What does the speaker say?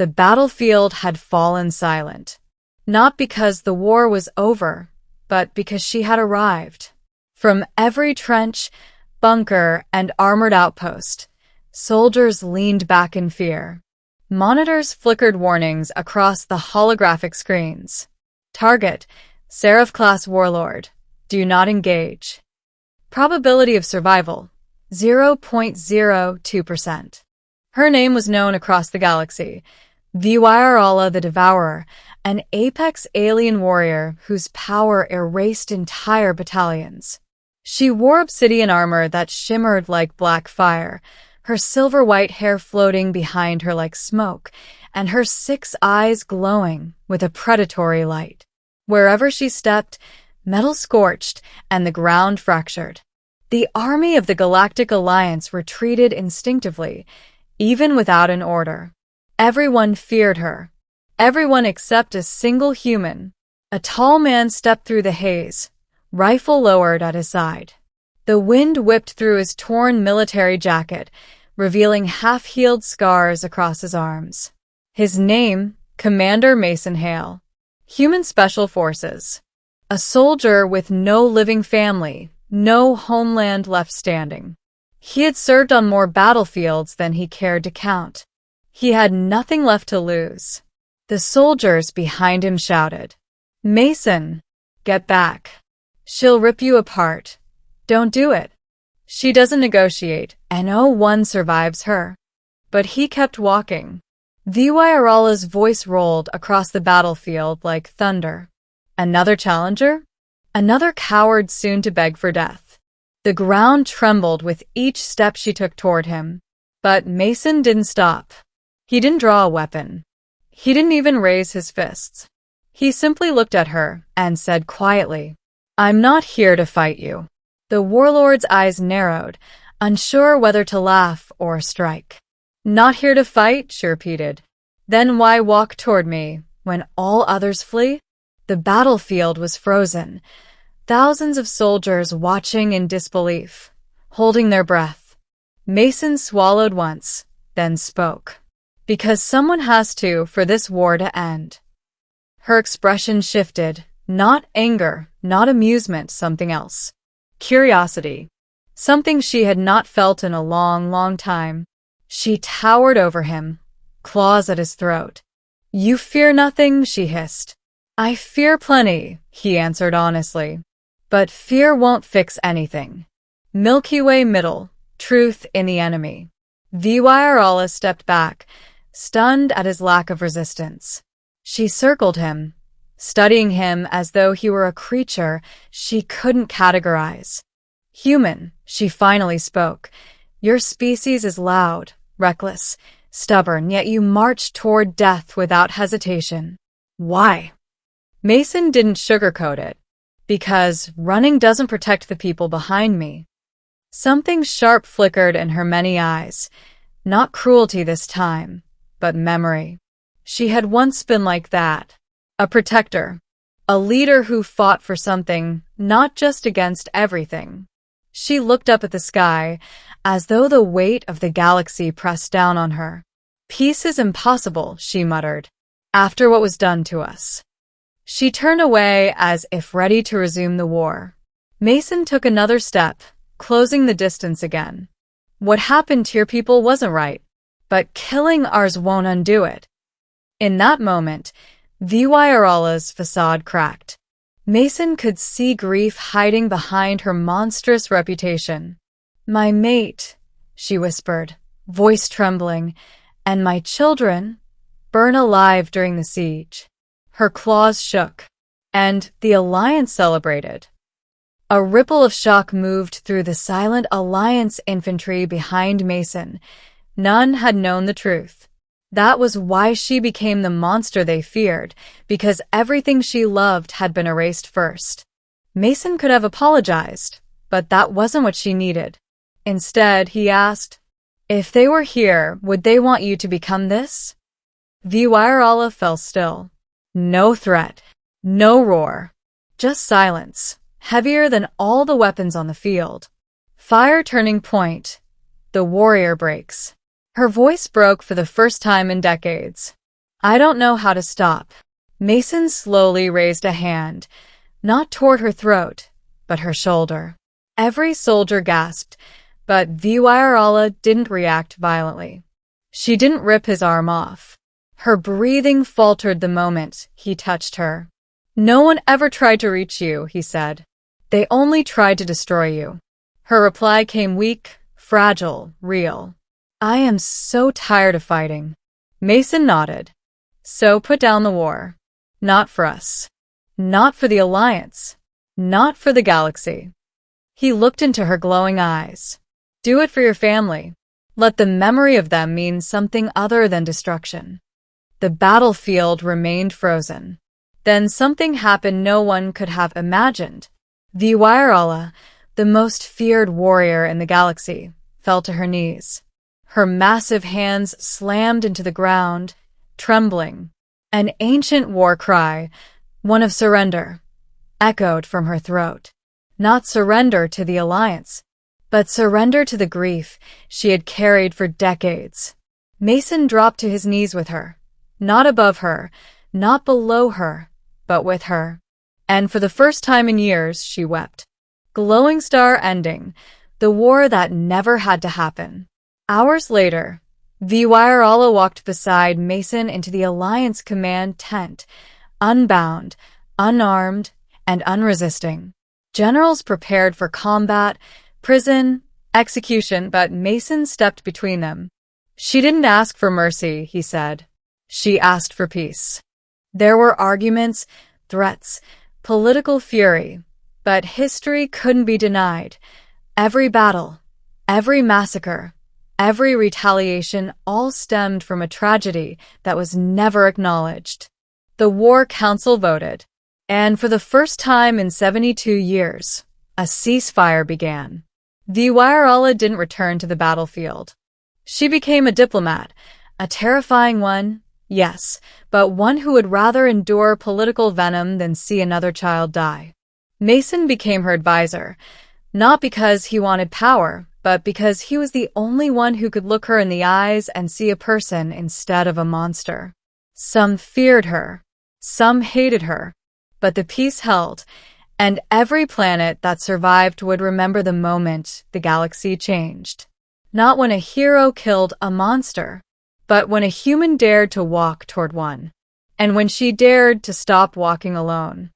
The battlefield had fallen silent. Not because the war was over, but because she had arrived. From every trench, bunker, and armored outpost, soldiers leaned back in fear. Monitors flickered warnings across the holographic screens. Target, Seraph-class warlord. Do not engage. Probability of survival, 0.02%. Her name was known across the galaxy. Viwairala the Devourer, an apex alien warrior whose power erased entire battalions. She wore obsidian armor that shimmered like black fire, her silver-white hair floating behind her like smoke, and her 6 eyes glowing with a predatory light. Wherever she stepped, metal scorched and the ground fractured. The army of the Galactic Alliance retreated instinctively, even without an order. Everyone feared her. Everyone except a single human. A tall man stepped through the haze, rifle lowered at his side. The wind whipped through his torn military jacket, revealing half-healed scars across his arms. His name, Commander Mason Hale. Human Special Forces. A soldier with no living family, no homeland left standing. He had served on more battlefields than he cared to count. He had nothing left to lose. The soldiers behind him shouted, "Mason, get back. She'll rip you apart. Don't do it. She doesn't negotiate, and no one survives her." But he kept walking. Viwairala's voice rolled across the battlefield like thunder. Another challenger? Another coward soon to beg for death. The ground trembled with each step she took toward him. But Mason didn't stop. He didn't draw a weapon. He didn't even raise his fists. He simply looked at her and said quietly, "I'm not here to fight you." The warlord's eyes narrowed, unsure whether to laugh or strike. "Not here to fight," she repeated. "Then why walk toward me when all others flee?" The battlefield was frozen. Thousands of soldiers watching in disbelief, holding their breath. Mason swallowed once, then spoke. "Because someone has to for this war to end." Her expression shifted, not anger, not amusement, something else. Curiosity. Something she had not felt in a long, long time. She towered over him, claws at his throat. "You fear nothing?" she hissed. "I fear plenty," he answered honestly. "But fear won't fix anything." Milky Way middle, truth in the enemy. Viwairala stepped back, stunned at his lack of resistance. She circled him, studying him as though he were a creature she couldn't categorize. "Human," she finally spoke. "Your species is loud, reckless, stubborn, yet you march toward death without hesitation. Why?" Mason didn't sugarcoat it. "Because running doesn't protect the people behind me." Something sharp flickered in her many eyes. Not cruelty this time, but memory. She had once been like that. A protector. A leader who fought for something, not just against everything. She looked up at the sky, as though the weight of the galaxy pressed down on her. "Peace is impossible," she muttered, "after what was done to us." She turned away as if ready to resume the war. Mason took another step, closing the distance again. "What happened to your people wasn't right, but killing ours won't undo it." In that moment, Viwairala's facade cracked. Mason could see grief hiding behind her monstrous reputation. "My mate," she whispered, voice trembling, "and my children burn alive during the siege." Her claws shook, and the Alliance celebrated. A ripple of shock moved through the silent Alliance infantry behind Mason. None had known the truth. That was why she became the monster they feared, because everything she loved had been erased first. Mason could have apologized, but that wasn't what she needed. Instead, he asked, "If they were here, would they want you to become this?" Viwairala fell still. No threat, no roar, just silence, heavier than all the weapons on the field. Fire turning point. The warrior breaks. Her voice broke for the first time in decades. I don't know how to stop. Mason slowly raised a hand, not toward her throat, but her shoulder. Every soldier gasped, but Viwairala didn't react violently. She didn't rip his arm off. Her breathing faltered the moment he touched her. No one ever tried to reach you, he said. They only tried to destroy you. Her reply came weak, fragile, real. I am so tired of fighting. Mason nodded. So put down the war. Not for us. Not for the Alliance. Not for the galaxy. He looked into her glowing eyes. Do it for your family. Let the memory of them mean something other than destruction. The battlefield remained frozen. Then something happened no one could have imagined. Viwairala, the most feared warrior in the galaxy, fell to her knees. Her massive hands slammed into the ground, trembling. An ancient war cry, one of surrender, echoed from her throat. Not surrender to the Alliance, but surrender to the grief she had carried for decades. Mason dropped to his knees with her, not above her, not below her, but with her. And for the first time in years, she wept. Glowing star ending, the war that never had to happen. Hours later, Viwairala walked beside Mason into the Alliance command tent, unbound, unarmed, and unresisting. Generals prepared for combat, prison, execution, but Mason stepped between them. She didn't ask for mercy, he said. She asked for peace. There were arguments, threats, political fury, but history couldn't be denied. Every battle, every massacre, every retaliation all stemmed from a tragedy that was never acknowledged. The War Council voted, and for the first time in 72 years, a ceasefire began. Viwairala didn't return to the battlefield. She became a diplomat, a terrifying one, yes, but one who would rather endure political venom than see another child die. Mason became her advisor, not because he wanted power, but because he was the only one who could look her in the eyes and see a person instead of a monster. Some feared her, some hated her, but the peace held, and every planet that survived would remember the moment the galaxy changed. Not when a hero killed a monster, but when a human dared to walk toward one, and when she dared to stop walking alone.